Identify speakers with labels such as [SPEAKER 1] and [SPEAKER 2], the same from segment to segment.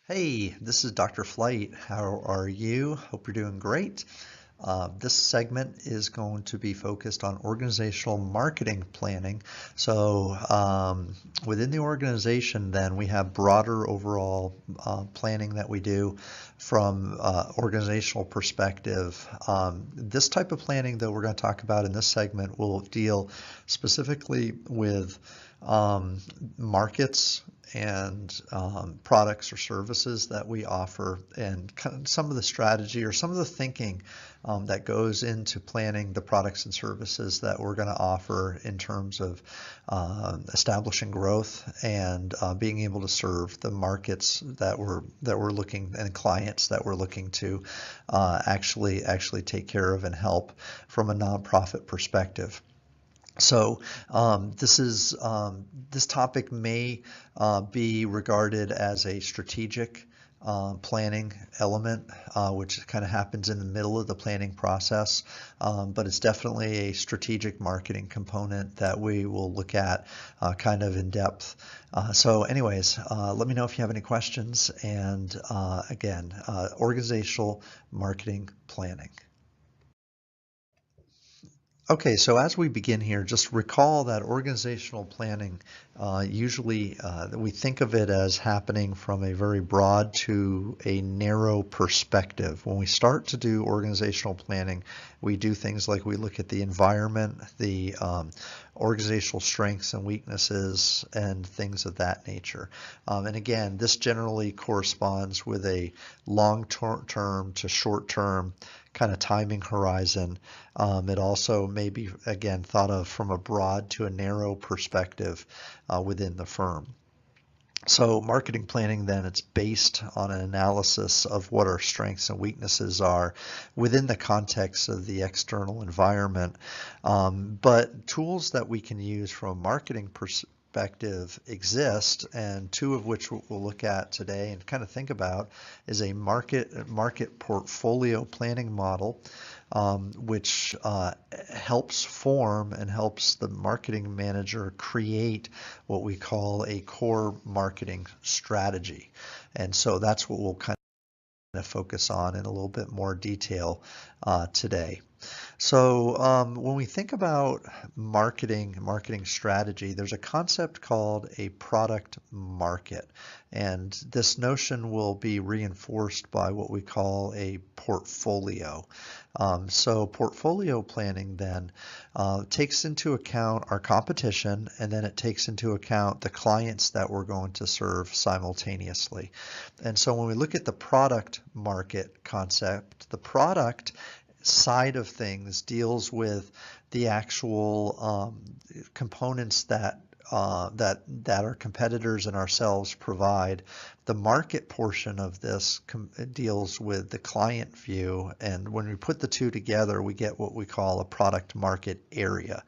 [SPEAKER 1] Hey, this is Dr. Flight. How are you? Hope you're doing great. This segment is going to be focused on organizational marketing planning. Within the organization, then we have broader overall planning that we do from organizational perspective. This type of planning that we're going to talk about in this segment will deal specifically with markets and products or services that we offer, and kind of some of the strategy or some of the thinking that goes into planning the products and services that we're going to offer in terms of establishing growth and being able to serve the markets that we're looking and clients that we're looking to actually take care of and help from a nonprofit perspective. So this topic may be regarded as a strategic planning element, which kind of happens in the middle of the planning process, but it's definitely a strategic marketing component that we will look at kind of in depth. Let me know if you have any questions. And again, organizational marketing planning. Okay, so as we begin here, just recall that organizational planning usually we think of it as happening from a very broad to a narrow perspective. When we start to do organizational planning, we do things like we look at the environment, the organizational strengths and weaknesses, and things of that nature. And again, this generally corresponds with a long-term to short-term kind of timing horizon. It also may be, again, thought of from a broad to a narrow perspective within the firm. So marketing planning then, it's based on an analysis of what our strengths and weaknesses are within the context of the external environment. But tools that we can use from a marketing perspective exist, and two of which we'll look at today and kind of think about is a market portfolio planning model, which helps form and helps the marketing manager create what we call a core marketing strategy. And so that's what we'll kind of focus on in a little bit more detail today. So when we think about marketing strategy, there's a concept called a product market. And this notion will be reinforced by what we call a portfolio. So portfolio planning then takes into account our competition, and then it takes into account the clients that we're going to serve simultaneously. And so when we look at the product market concept, the product side of things deals with the actual components that our competitors and ourselves provide. The market portion of this deals with the client view, and when we put the two together, we get what we call a product market area.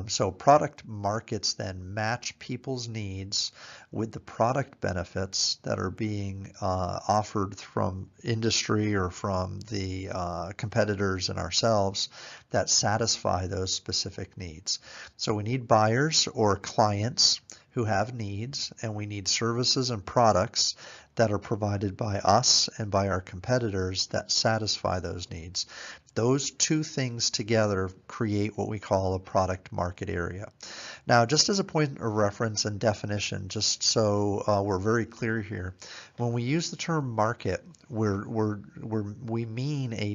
[SPEAKER 1] So product markets then match people's needs with the product benefits that are being offered from industry or from the competitors and ourselves that satisfy those specific needs. So we need buyers or clients who have needs, and we need services and products that are provided by us and by our competitors that satisfy those needs. Those two things together create what we call a product market area. Now, just as a point of reference and definition, just so we're very clear here, when we use the term market, we mean a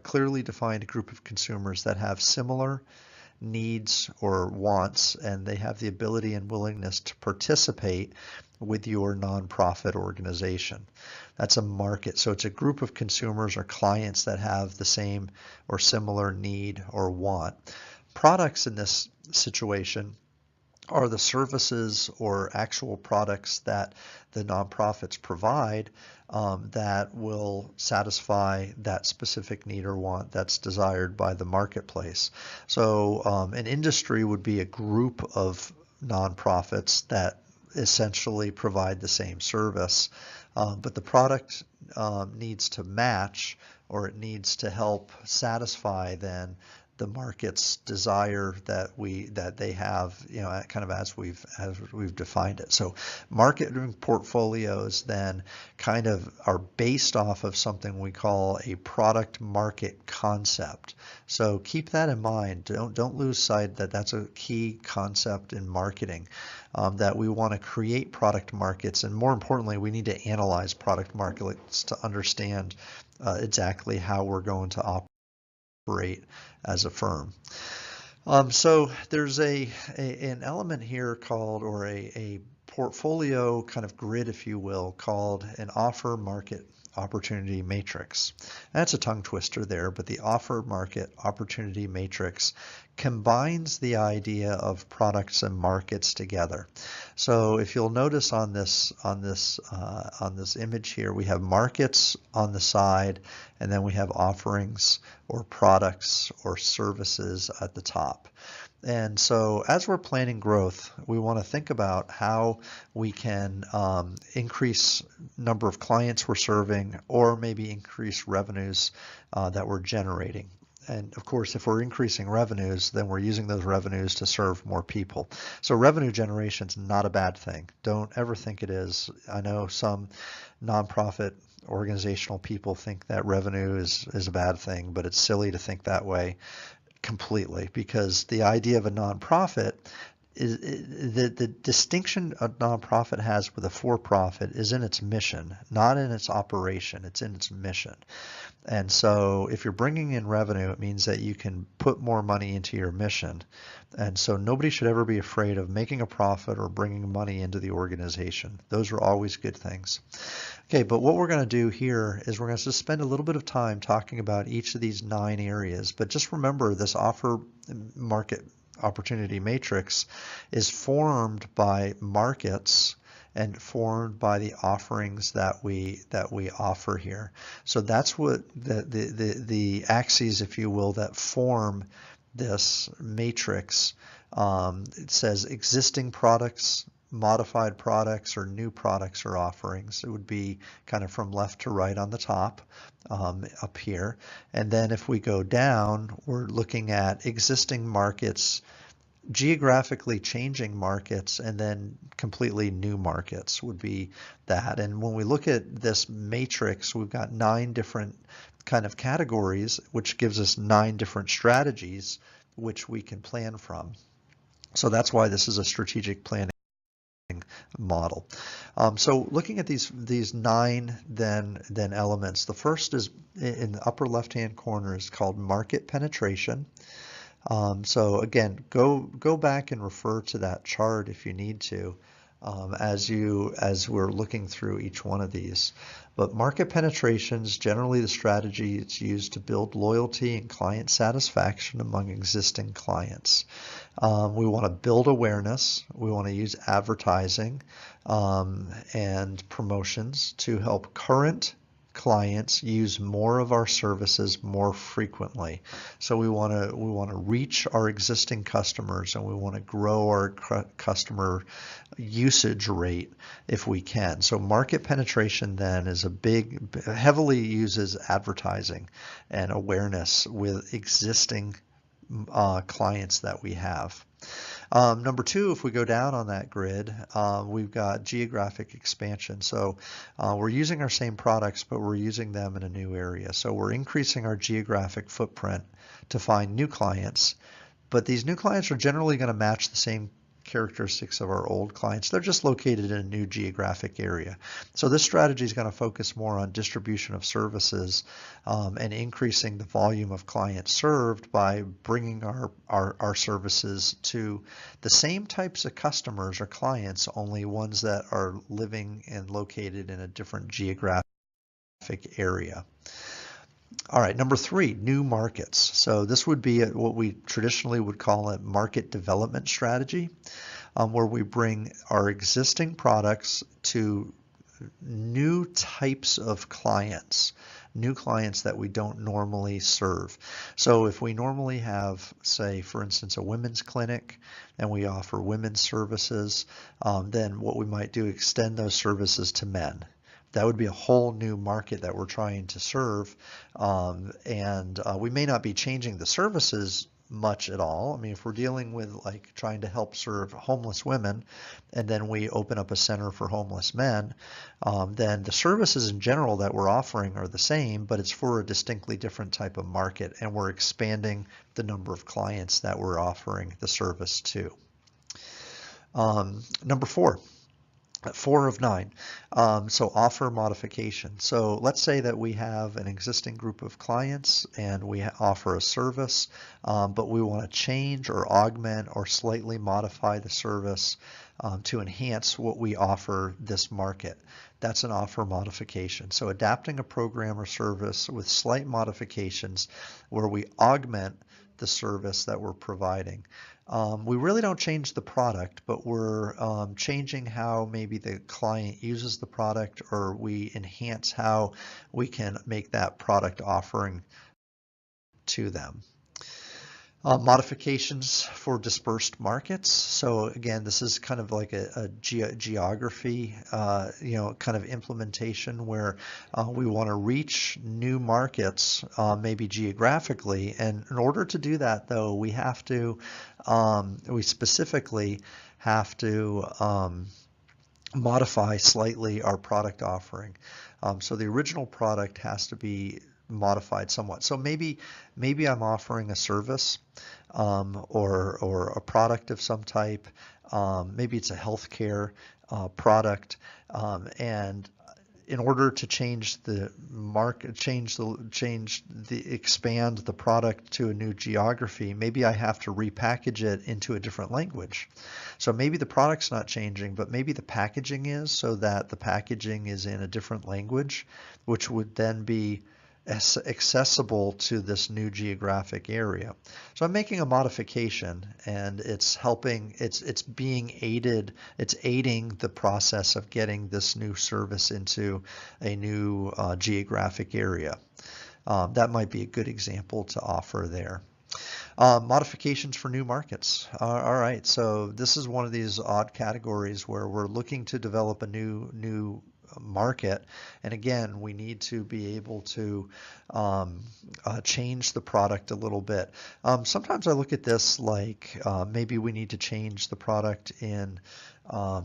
[SPEAKER 1] clearly defined group of consumers that have similar needs or wants, and they have the ability and willingness to participate with your nonprofit organization. That's a market. So it's a group of consumers or clients that have the same or similar need or want. Products in this situation are the services or actual products that the nonprofits provide that will satisfy that specific need or want that's desired by the marketplace. So an industry would be a group of nonprofits that essentially provide the same service, but the product needs to match, or it needs to help satisfy then the market's desire that they have, kind of as we've defined it. So marketing portfolios then kind of are based off of something we call a product market concept. So keep that in mind. Don't lose sight that that's a key concept in marketing, that we want to create product markets, and more importantly, we need to analyze product markets to understand exactly how we're going to operate as a firm. So there's an element here called, or a portfolio kind of grid, if you will, called an offer market opportunity matrix. That's a tongue twister there, but the offer market opportunity matrix combines the idea of products and markets together. So if you'll notice on this image here, we have markets on the side, and then we have offerings or products or services at the top. And so as we're planning growth, we want to think about how we can increase number of clients we're serving, or maybe increase revenues that we're generating. And of course, if we're increasing revenues, then we're using those revenues to serve more people. So revenue generation is not a bad thing. Don't ever think it is. I know some nonprofit organizational people think that revenue is a bad thing, but it's silly to think that way completely, because the idea of a nonprofit is the distinction a nonprofit has with a for-profit is in its mission, not in its operation. It's in its mission. And so if you're bringing in revenue, it means that you can put more money into your mission. And so nobody should ever be afraid of making a profit or bringing money into the organization. Those are always good things. Okay, but what we're going to do here is we're going to spend a little bit of time talking about each of these 9 areas. But just remember, this offer market opportunity matrix is formed by markets and formed by the offerings that we offer here. So that's what the axes, if you will, that form this matrix. It says existing products, modified products, or new products or offerings. It would be kind of from left to right on the top up here. And then if we go down, we're looking at existing markets, geographically changing markets, and then completely new markets would be that. And when we look at this matrix, we've got 9 different kind of categories, which gives us 9 different strategies which we can plan from. So that's why this is a strategic planning model. So looking at these 9 then elements, the first is in the upper left hand corner is called market penetration. So again, go back and refer to that chart if you need to, as we're looking through each one of these. But market penetration is generally the strategy it's used to build loyalty and client satisfaction among existing clients. We want to build awareness. We want to use advertising and promotions to help current clients use more of our services more frequently. So we want to reach our existing customers, and we want to grow our customer usage rate if we can. So market penetration then is heavily uses advertising and awareness with existing clients that we have. Number 2, if we go down on that grid, we've got geographic expansion. So we're using our same products, but we're using them in a new area. So we're increasing our geographic footprint to find new clients, but these new clients are generally going to match the same characteristics of our old clients. They're just located in a new geographic area. So this strategy is going to focus more on distribution of services and increasing the volume of clients served by bringing our services to the same types of customers or clients, only ones that are living and located in a different geographic area. All right, number 3, new markets. So this would be what we traditionally would call a market development strategy, where we bring our existing products to new types of clients, new clients that we don't normally serve. So if we normally have, say, for instance, a women's clinic, and we offer women's services, then what we might do, extend those services to men. That would be a whole new market that we're trying to serve. And we may not be changing the services much at all. I mean, if we're dealing with like trying to help serve homeless women, and then we open up a center for homeless men, then the services in general that we're offering are the same, but it's for a distinctly different type of market, and we're expanding the number of clients that we're offering the service to. Number 4. 4 of 9. So offer modification. So let's say that we have an existing group of clients and we offer a service, but we want to change or augment or slightly modify the service to enhance what we offer this market. That's an offer modification. So adapting a program or service with slight modifications where we augment the service that we're providing. We really don't change the product, but we're changing how maybe the client uses the product, or we enhance how we can make that product offering to them. Modifications for dispersed markets. So again, this is kind of like a geography, kind of implementation where we want to reach new markets, maybe geographically. And in order to do that, though, we specifically have to modify slightly our product offering. So the original product has to be modified somewhat. So maybe I'm offering a service or a product of some type. Maybe it's a healthcare product, and in order to change the market, expand the product to a new geography, maybe I have to repackage it into a different language. So maybe the product's not changing, but maybe the packaging is, so that the packaging is in a different language, which would then be accessible to this new geographic area. So I'm making a modification, and it's aiding the process of getting this new service into a new geographic area. That might be a good example to offer there. Modifications for new markets. All right, so this is one of these odd categories where we're looking to develop a new market, and again, we need to be able to change the product a little bit. Sometimes I look at this like maybe we need to change the product in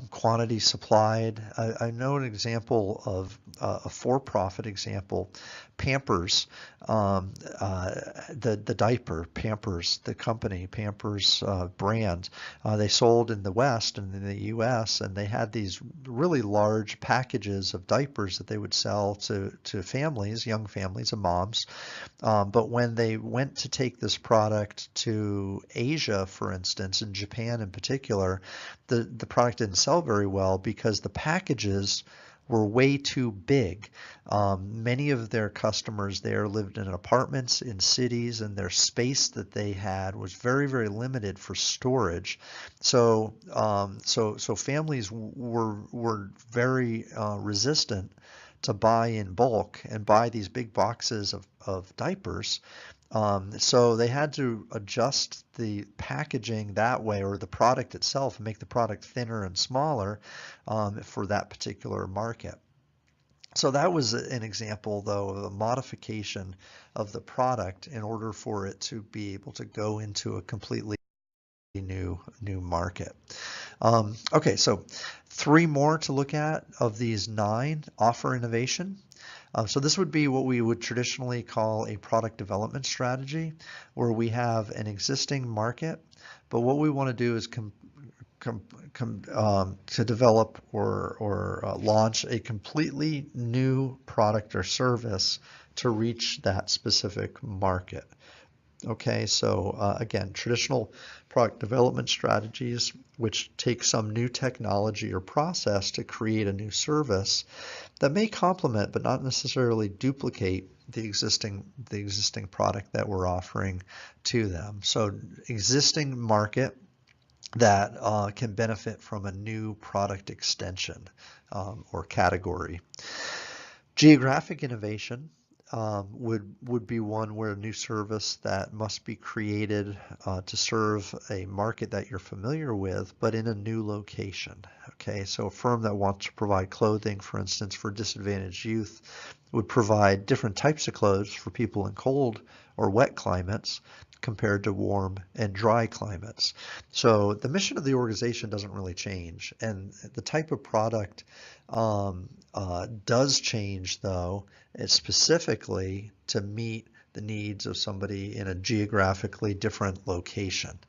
[SPEAKER 1] quantity supplied. I know an example of a for-profit example, Pampers, the diaper, Pampers, the company, Pampers brand. They sold in the West and in the US, and they had these really large packages of diapers that they would sell to families, young families and moms. But when they went to take this product to Asia, for instance, in Japan in particular, the product didn't sell very well because the packages were way too big. Many of their customers there lived in apartments in cities, and their space that they had was very, very limited for storage. So families were very resistant to buy in bulk and buy these big boxes of diapers. So they had to adjust the packaging that way, or the product itself, and make the product thinner and smaller for that particular market. So that was an example, though, of a modification of the product in order for it to be able to go into a completely new market. Okay, so 3 more to look at of these 9. Offer innovation. So this would be what we would traditionally call a product development strategy, where we have an existing market, but what we want to do is to develop or launch a completely new product or service to reach that specific market. Okay, so again, traditional product development strategies, which take some new technology or process to create a new service that may complement but not necessarily duplicate the existing product that we're offering to them. So existing market that can benefit from a new product extension or category. Geographic innovation. would be one where a new service that must be created to serve a market that you're familiar with, but in a new location. Okay, so a firm that wants to provide clothing, for instance, for disadvantaged youth, would provide different types of clothes for people in cold or wet climates compared to warm and dry climates. So the mission of the organization doesn't really change, and the type of product does change, though, specifically to meet the needs of somebody in a geographically different location.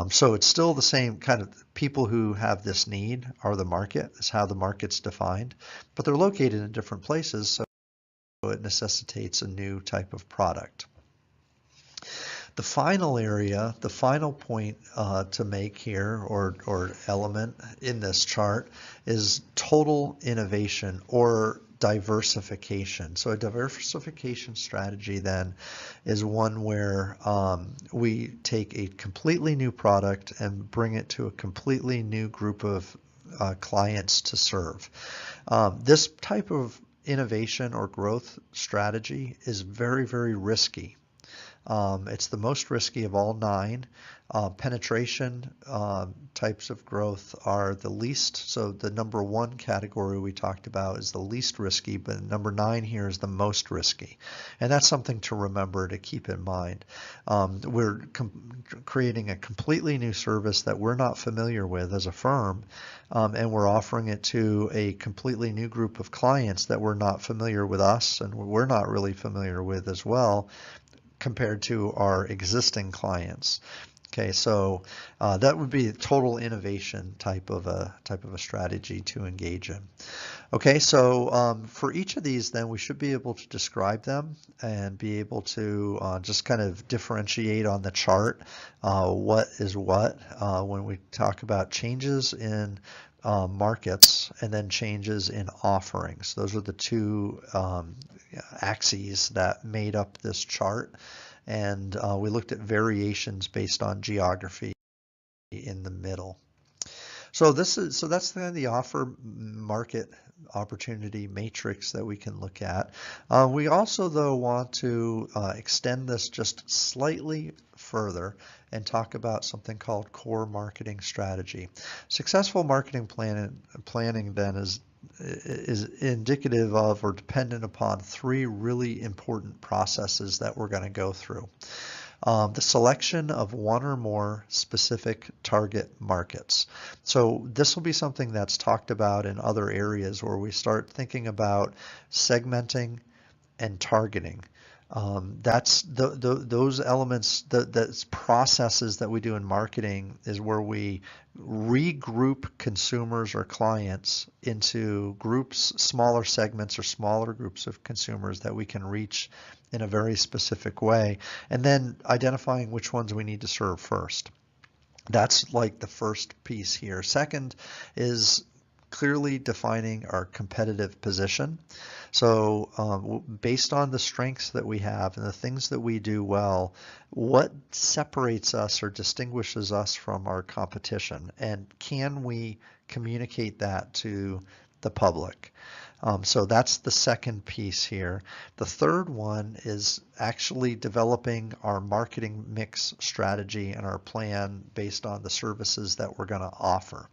[SPEAKER 1] So it's still the same kind of people who have this need are the market, is how the market's defined, but they're located in different places, so it necessitates a new type of product. The final area, the final point to make here, or element in this chart, is total innovation or diversification. So a diversification strategy then is one where we take a completely new product and bring it to a completely new group of clients to serve. This type of innovation or growth strategy is very, very risky. It's the most risky of all 9. Penetration types of growth are the least. So the number 1 category we talked about is the least risky, but number 9 here is the most risky. And that's something to remember, to keep in mind. We're creating a completely new service that we're not familiar with as a firm, and we're offering it to a completely new group of clients that were not familiar with us, and we're not really familiar with as well, compared to our existing clients. Okay, so that would be a total innovation type of a strategy to engage in. Okay, so for each of these, then we should be able to describe them and be able to just kind of differentiate on the chart what is what when we talk about changes in markets and then changes in offerings. Those are the 2 axes that made up this chart, and we looked at variations based on geography in the middle. So that's the offer market opportunity matrix that we can look at. We also, though, want to extend this just slightly further and talk about something called core marketing strategy. Successful marketing planning then is indicative of or dependent upon 3 really important processes that we're going to go through. The selection of 1 or more specific target markets. So this will be something that's talked about in other areas where we start thinking about segmenting and targeting. That's those elements, those processes that we do in marketing is where we regroup consumers or clients into groups, smaller segments or smaller groups of consumers that we can reach in a very specific way, and then identifying which ones we need to serve first. That's like the first piece here. Second is clearly defining our competitive position. So based on the strengths that we have and the things that we do well, what separates us or distinguishes us from our competition? And can we communicate that to the public? So that's the second piece here. The third one is actually developing our marketing mix strategy and our plan based on the services that we're going to offer.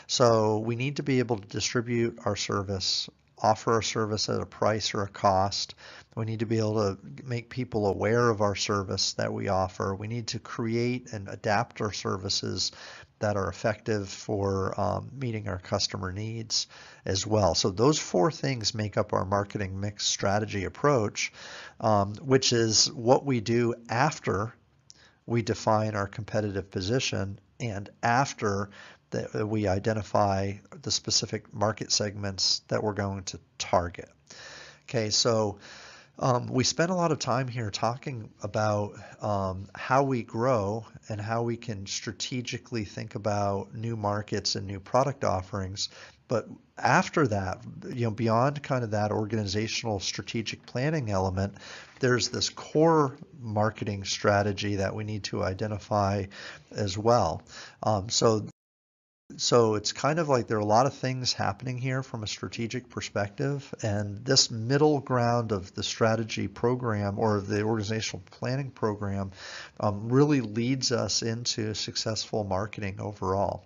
[SPEAKER 1] So we need to be able to distribute our service, offer our service at a price or a cost. We need to be able to make people aware of our service that we offer. We need to create and adapt our services that are effective for meeting our customer needs as well. So those 4 things make up our marketing mix strategy approach, which is what we do after we define our competitive position and after that we identify the specific market segments that we're going to target. Okay, so we spent a lot of time here talking about how we grow and how we can strategically think about new markets and new product offerings. But after that, beyond kind of that organizational strategic planning element, there's this core marketing strategy that we need to identify as well. So So it's kind of like there are a lot of things happening here from a strategic perspective, and this middle ground of the strategy program or the organizational planning program really leads us into successful marketing overall.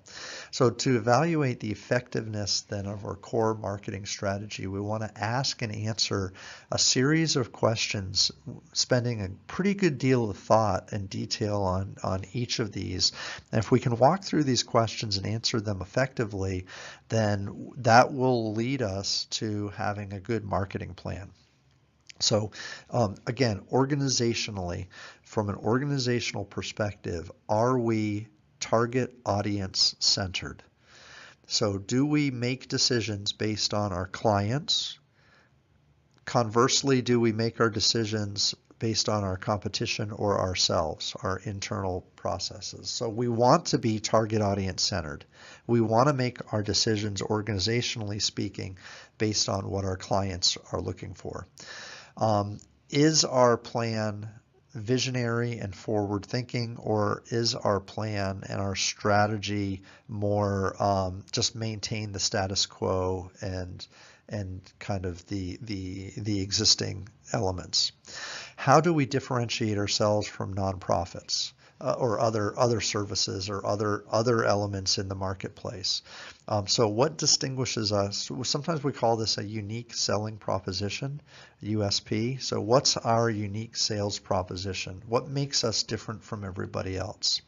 [SPEAKER 1] So to evaluate the effectiveness then of our core marketing strategy, we want to ask and answer a series of questions, spending a pretty good deal of thought and detail on each of these. And if we can walk through these questions and answer them effectively, then that will lead us to having a good marketing plan. So again, organizationally, from an organizational perspective, are we target audience centered? So do we make decisions based on our clients? Conversely, do we make our decisions based on our competition or ourselves, our internal processes? So we want to be target audience centered. We want to make our decisions, organizationally speaking, based on what our clients are looking for. Is our plan visionary and forward thinking, or is our plan and our strategy more just maintain the status quo and kind of the existing elements? How do we differentiate ourselves from nonprofits or other services or other elements in the marketplace? So what distinguishes us? Sometimes we call this a unique selling proposition, USP. So what's our unique sales proposition? What makes us different from everybody else?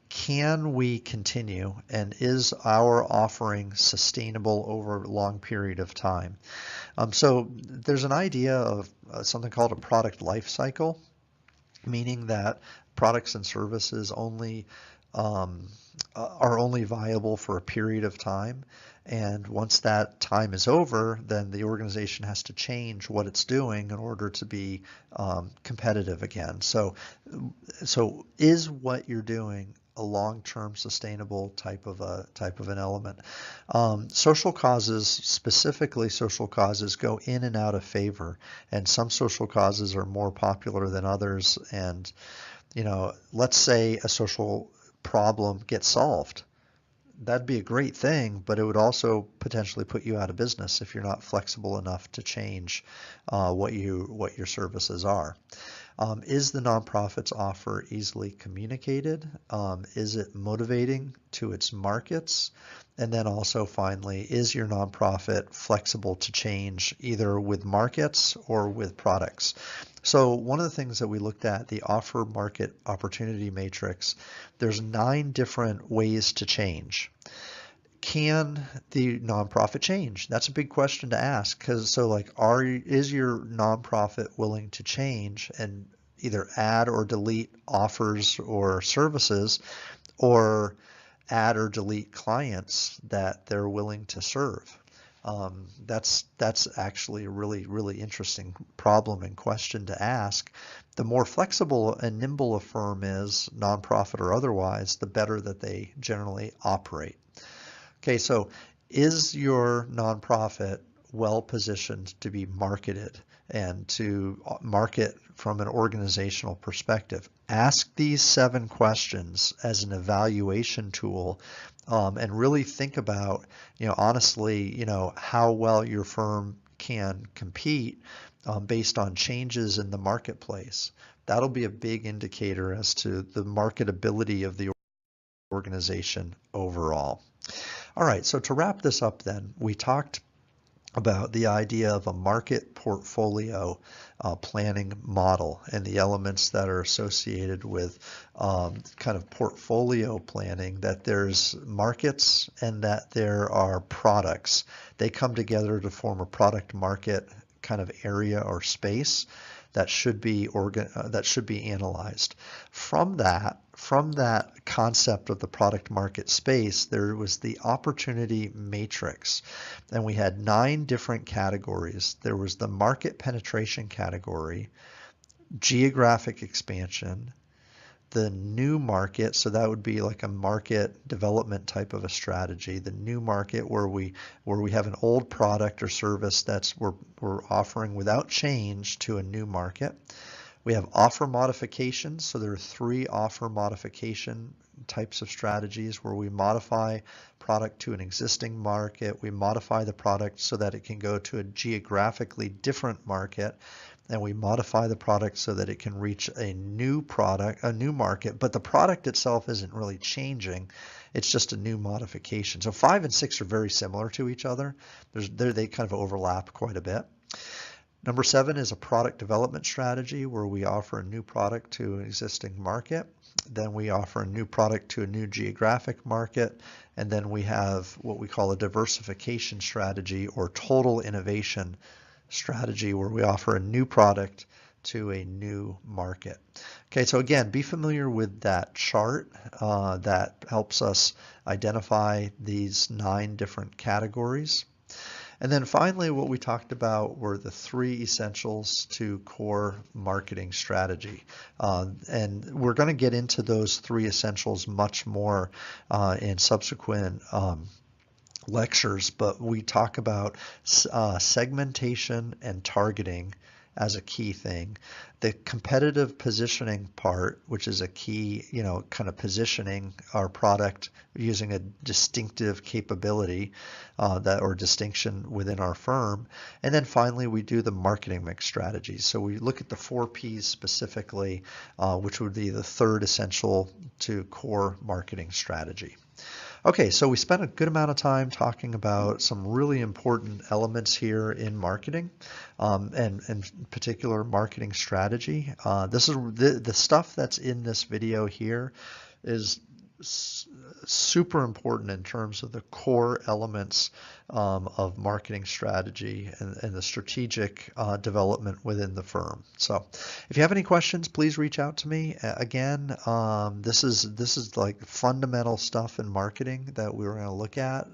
[SPEAKER 1] Can we continue, and is our offering sustainable over a long period of time? So there's an idea of something called a product life cycle, meaning that products and services are only viable for a period of time. And once that time is over, then the organization has to change what it's doing in order to be competitive again. So is what you're doing a long-term sustainable type of an element? Social causes, specifically social causes, go in and out of favor, and some social causes are more popular than others. And let's say a social problem gets solved. That'd be a great thing, but it would also potentially put you out of business if you're not flexible enough to change what your services are. Is the nonprofit's offer easily communicated? Is it motivating to its markets? And then also finally, is your nonprofit flexible to change either with markets or with products? So one of the things that we looked at, the offer market opportunity matrix, there's 9 different ways to change. Can the nonprofit change? That's a big question to ask, because is your nonprofit willing to change and either add or delete offers or services, or add or delete clients that they're willing to serve? That's actually a really interesting problem and question to ask. The more flexible and nimble a firm is, nonprofit or otherwise, the better that they generally operate. Okay, so is your nonprofit well positioned to be marketed and to market from an organizational perspective? Ask these 7 questions as an evaluation tool, and really think about, honestly, how well your firm can compete based on changes in the marketplace. That'll be a big indicator as to the marketability of the organization overall. All right, so to wrap this up then, we talked about the idea of a market portfolio planning model and the elements that are associated with kind of portfolio planning, that there's markets and that there are products. They come together to form a product market kind of area or space that should be analyzed. From that concept of the product market space, there was the opportunity matrix, and we had 9 different categories. There was the market penetration category, geographic expansion, the new market, so that would be like a market development type of a strategy. The new market, where we have an old product or service we're offering without change to a new market. We have offer modifications, so there are 3 offer modification types of strategies where we modify product to an existing market, we modify the product so that it can go to a geographically different market, and we modify the product so that it can reach a new market, but the product itself isn't really changing. It's just a new modification. So 5 and 6 are very similar to each other. They kind of overlap quite a bit. Number 7 is a product development strategy where we offer a new product to an existing market. Then we offer a new product to a new geographic market. And then we have what we call a diversification strategy or total innovation strategy where we offer a new product to a new market. Okay, so again, be familiar with that chart that helps us identify these 9 different categories. And then finally, what we talked about were the 3 essentials to core marketing strategy. And we're going to get into those 3 essentials much more in subsequent lectures, but we talk about segmentation and targeting as a key thing. The competitive positioning part, which is a key, kind of positioning our product using a distinctive capability or distinction within our firm. And then finally, we do the marketing mix strategy. So we look at the 4 Ps specifically, which would be the 3rd essential to core marketing strategy. Okay, so we spent a good amount of time talking about some really important elements here in marketing, and in particular marketing strategy. This is the stuff that's in this video here is super important in terms of the core elements of marketing strategy and the strategic development within the firm. So if you have any questions, please reach out to me. Again, this is like fundamental stuff in marketing that we're going to look at.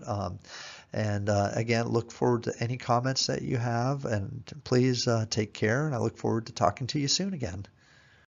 [SPEAKER 1] And again, look forward to any comments that you have, and please take care, and I look forward to talking to you soon again.